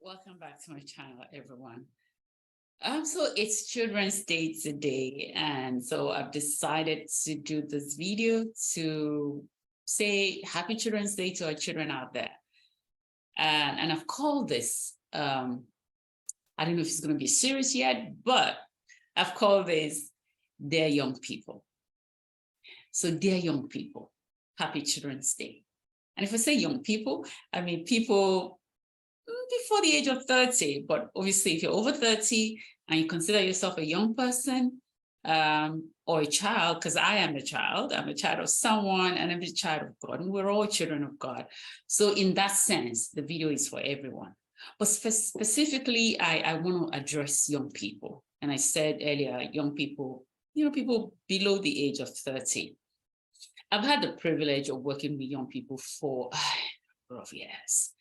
Welcome back to my channel, everyone. So it's Children's Day today, and so I've decided to do this video to say Happy Children's Day to our children out there. And I've called this, I don't know if it's going to be serious yet, but I've called this Dear Young People. So dear young people, Happy Children's Day. And if I say young people, I mean people before the age of 30, but obviously if you're over 30 and you consider yourself a young person or a child, because I am a child, I'm a child of someone and I'm a child of God, and we're all children of God. So in that sense, the video is for everyone. But specifically, I want to address young people. And I said earlier, young people, people below the age of 30. I've had the privilege of working with young people for a number of years.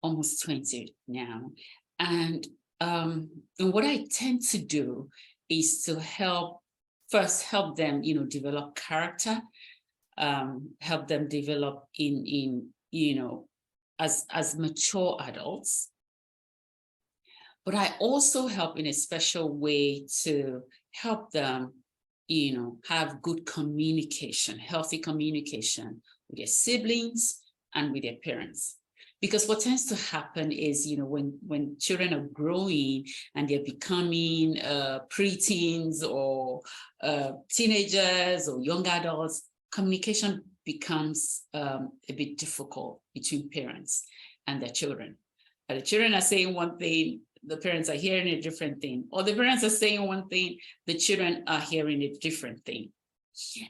Almost 20 now. And what I tend to do is to help them, develop character, help them develop as mature adults. But I also help in a special way to help them, have good communication, healthy communication with their siblings and with their parents. Because what tends to happen is, when children are growing and they're becoming preteens or teenagers or young adults, communication becomes a bit difficult between parents and their children. And the children are saying one thing, the parents are hearing a different thing, or the parents are saying one thing, the children are hearing a different thing.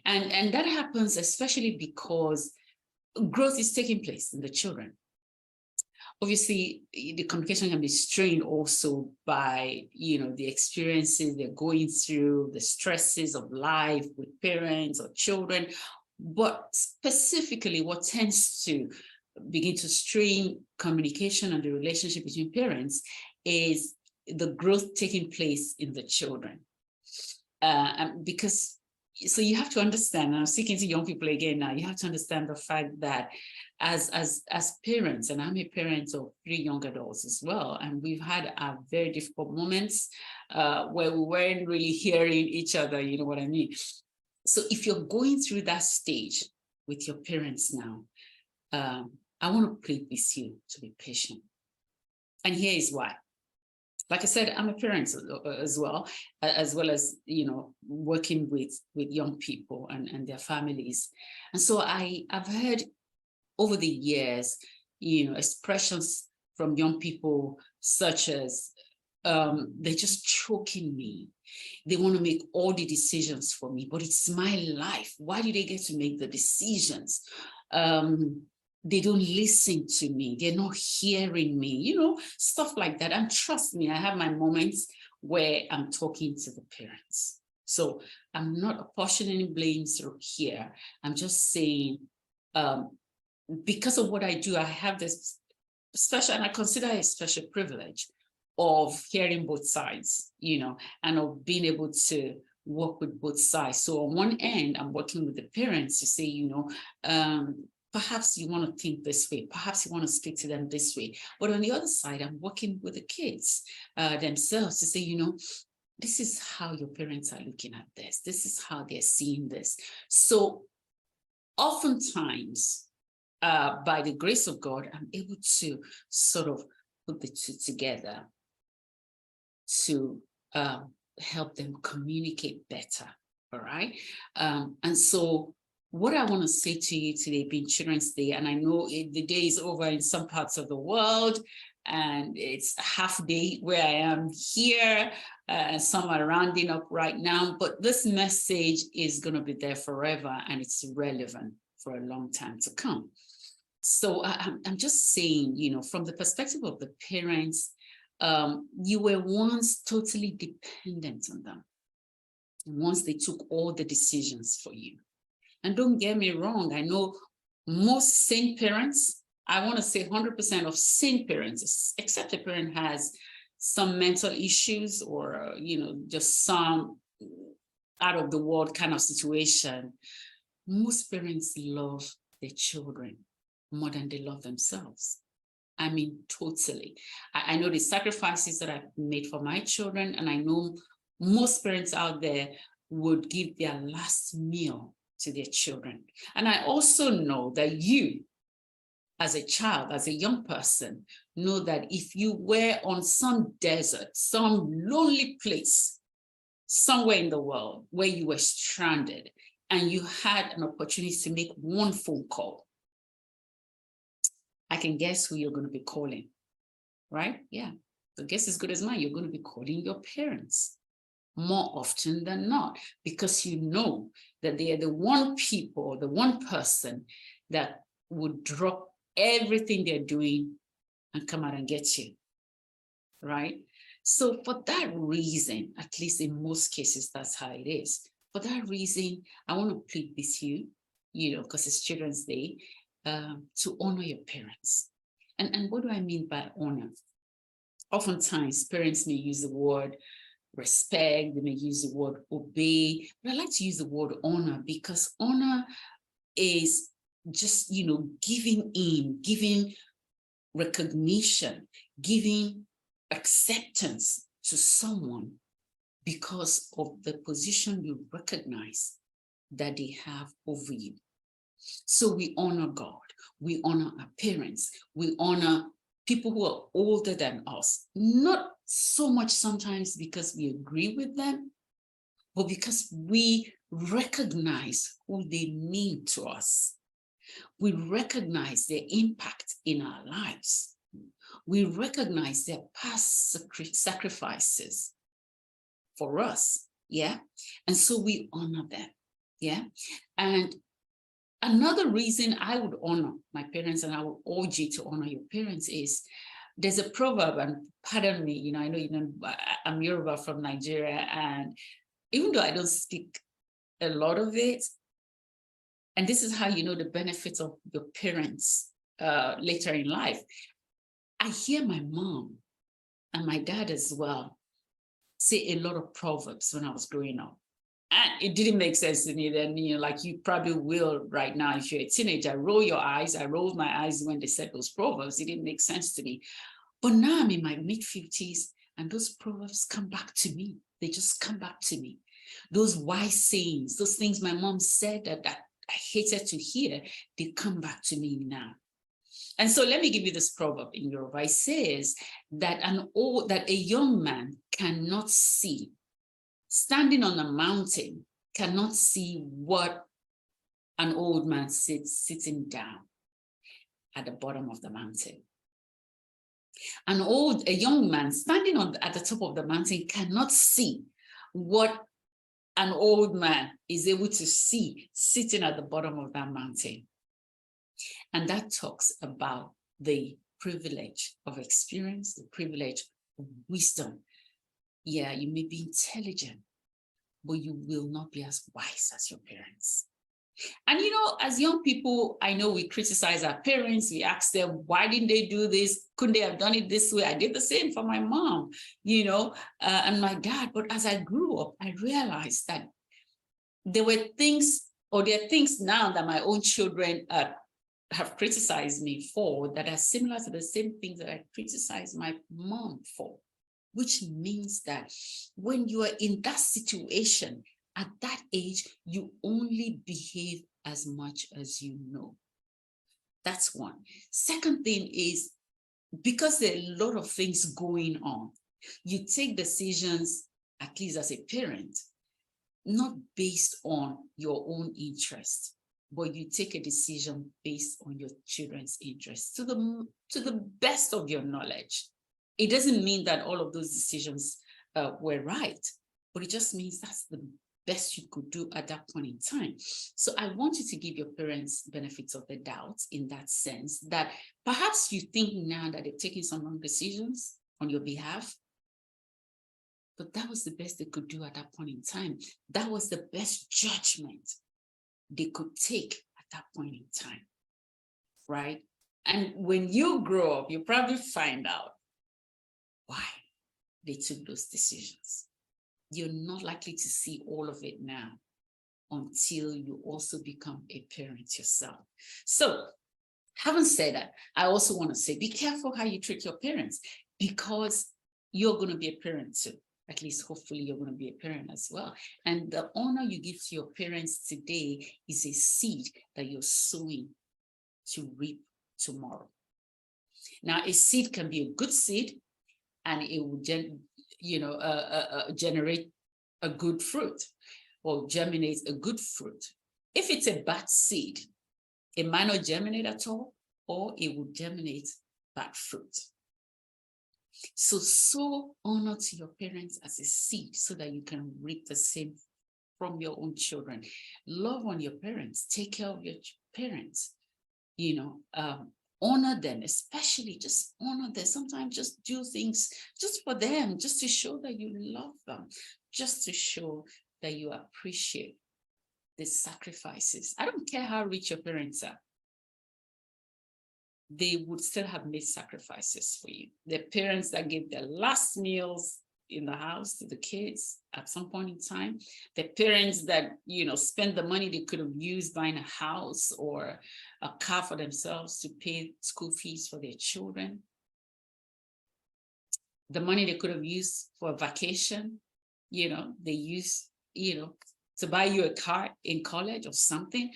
And that happens especially because growth is taking place in the children. Obviously, the communication can be strained also by, the experiences they're going through, the stresses of life with parents or children. But specifically, what tends to begin to strain communication and the relationship between parents is the growth taking place in the children. So you have to understand, I'm speaking to young people again now, you have to understand the fact that as parents, and I'm a parent of 3 young adults as well, and we've had our very difficult moments where we weren't really hearing each other, you know what I mean? So if you're going through that stage with your parents now, I want to plead with you to be patient. And here is why. Like I said, I'm a parent as well as, working with young people and their families. And so I've heard over the years, expressions from young people such as, they're just choking me. They want to make all the decisions for me, but it's my life. Why do they get to make the decisions? They don't listen to me. They're not hearing me, stuff like that. And trust me, I have my moments where I'm talking to the parents. So I'm not apportioning blames here. I'm just saying, because of what I do, I have this special, and I consider it a special privilege of hearing both sides, and of being able to work with both sides. So on one end, I'm working with the parents to say, perhaps you want to think this way, perhaps you want to speak to them this way. But on the other side, I'm working with the kids themselves to say, this is how your parents are looking at this. This is how they're seeing this. So oftentimes, by the grace of God, I'm able to sort of put the two together to help them communicate better, all right? And so what I want to say to you today, being Children's Day, and I know the day is over in some parts of the world, and it's half day where I am here, some are rounding up right now, but this message is going to be there forever, and it's relevant for a long time to come. So I'm just saying, from the perspective of the parents, you were once totally dependent on them. And once they took all the decisions for you. And don't get me wrong, I know most sane parents, I want to say 100% of sane parents, except a parent has some mental issues or, just some out of the world kind of situation. Most parents love their children more than they love themselves. I mean, totally. I know the sacrifices that I've made for my children, and I know most parents out there would give their last meal to their children. And I also know that you, as a child, as a young person, know that if you were on some desert, some lonely place, somewhere in the world where you were stranded, and you had an opportunity to make one phone call, I can guess who you're going to be calling, right? Yeah, the guess is good as mine. You're going to be calling your parents more often than not, because you know that they are the one people, the one person that would drop everything they're doing and come out and get you, right? So for that reason, at least in most cases, that's how it is. For that reason, I want to plead with you, because it's Children's Day, to honor your parents. And what do I mean by honor? Oftentimes, parents may use the word respect, they may use the word obey, but I like to use the word honor, because honor is just, giving recognition, giving acceptance to someone because of the position you recognize that they have over you. So we honor God, we honor our parents, we honor people who are older than us, not so much sometimes because we agree with them, but because we recognize who they mean to us. We recognize their impact in our lives. We recognize their past sacrifices for us, yeah? And so we honor them, yeah? And another reason I would honor my parents, and I would urge you to honor your parents, is there's a proverb, and pardon me, I know I'm Yoruba from Nigeria, and even though I don't speak a lot of it, and this is how you know the benefits of your parents later in life. I hear my mom and my dad as well say a lot of proverbs when I was growing up. And it didn't make sense to me then, like you probably will right now if you're a teenager. Roll your eyes. I rolled my eyes when they said those proverbs. It didn't make sense to me. But now I'm in my mid-50s, and those proverbs come back to me. They just come back to me. Those wise sayings, those things my mom said that I hated to hear, they come back to me now. And so let me give you this proverb in Yoruba. It says that a young man cannot see, standing on a mountain, cannot see what an old man sitting down at the bottom of the mountain. A young man standing at the top of the mountain cannot see what an old man is able to see sitting at the bottom of that mountain. And that talks about the privilege of experience, the privilege of wisdom. Yeah, you may be intelligent, but you will not be as wise as your parents. And as young people, I know we criticize our parents. We ask them, why didn't they do this? Couldn't they have done it this way? I did the same for my mom, and my dad. But as I grew up, I realized that there are things now that my own children have criticized me for that are similar to the same things that I criticized my mom for, which means that when you are in that situation, at that age, you only behave as much as you know. That's one. Second thing is, because there are a lot of things going on, you take decisions, at least as a parent, not based on your own interest, but you take a decision based on your children's interests to the best of your knowledge. It doesn't mean that all of those decisions were right, but it just means that's the best you could do at that point in time. So I want you to give your parents benefits of the doubt in that sense, that perhaps you think now that they're taking some wrong decisions on your behalf, but that was the best they could do at that point in time. That was the best judgment they could take at that point in time, right? And when you grow up, you probably find out why they took those decisions. You're not likely to see all of it now until you also become a parent yourself. So Having said that, I also want to say, be careful how you treat your parents, because you're going to be a parent too. At least hopefully you're going to be a parent as well. And the honor you give to your parents today is a seed that you're sowing to reap tomorrow. Now, a seed can be a good seed, and it will generate a good fruit, or germinate a good fruit. If it's a bad seed, it might not germinate at all, or it will germinate bad fruit. So sow honor to your parents as a seed, so that you can reap the same from your own children. Love on your parents, take care of your parents, honor them, especially just honor them. Sometimes just do things just for them, just to show that you love them, just to show that you appreciate the sacrifices. I don't care how rich your parents are. They would still have made sacrifices for you. The parents that gave their last meals in the house to the kids at some point in time, the parents that, spend the money they could have used buying a house or a car for themselves to pay school fees for their children, the money they could have used for a vacation, they used, to buy you a car in college or something,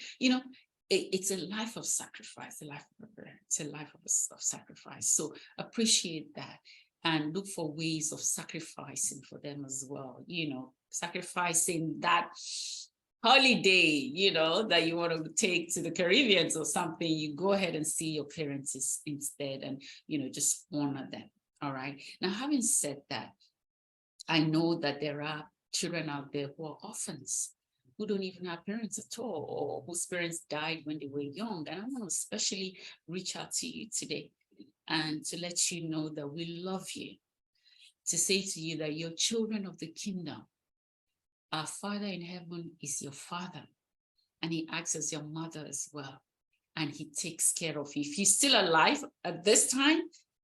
it's a life of sacrifice, a life of a parent, it's a life of sacrifice. So appreciate that and look for ways of sacrificing for them as well. Sacrificing that holiday, that you want to take to the Caribbean or something. You go ahead and see your parents instead, and, just honor them. All right. Now, having said that, I know that there are children out there who are orphans, who don't even have parents at all, or whose parents died when they were young. And I want to especially reach out to you today and to let you know that we love you, to say to you that you're children of the kingdom. Our Father in heaven is your Father, and he acts as your mother as well, and he takes care of you. If you're still alive at this time,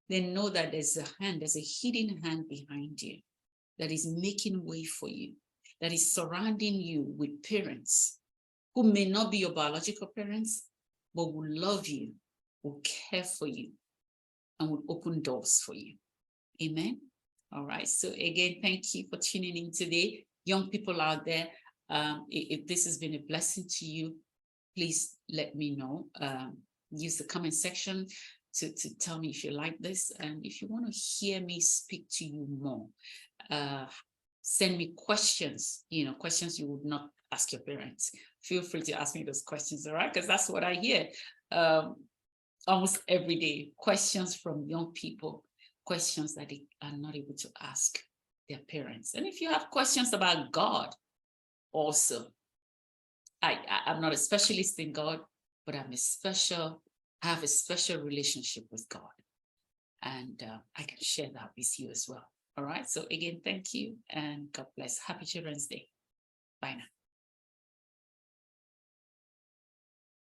then know that there's a hidden hand behind you that is making way for you, that is surrounding you with parents who may not be your biological parents, but will love you, will care for you, and will open doors for you. Amen. All right. So again, thank you for tuning in today. Young people out there, if this has been a blessing to you, please let me know. Use the comment section to tell me if you like this. And if you want to hear me speak to you more, send me questions, questions you would not ask your parents. Feel free to ask me those questions, all right? Because that's what I hear almost every day. Questions from young people, questions that they are not able to ask their parents. And if you have questions about God also, I'm not a specialist in God, but I have a special relationship with God. And I can share that with you as well. All right. So again, thank you and God bless. Happy Children's Day. Bye now.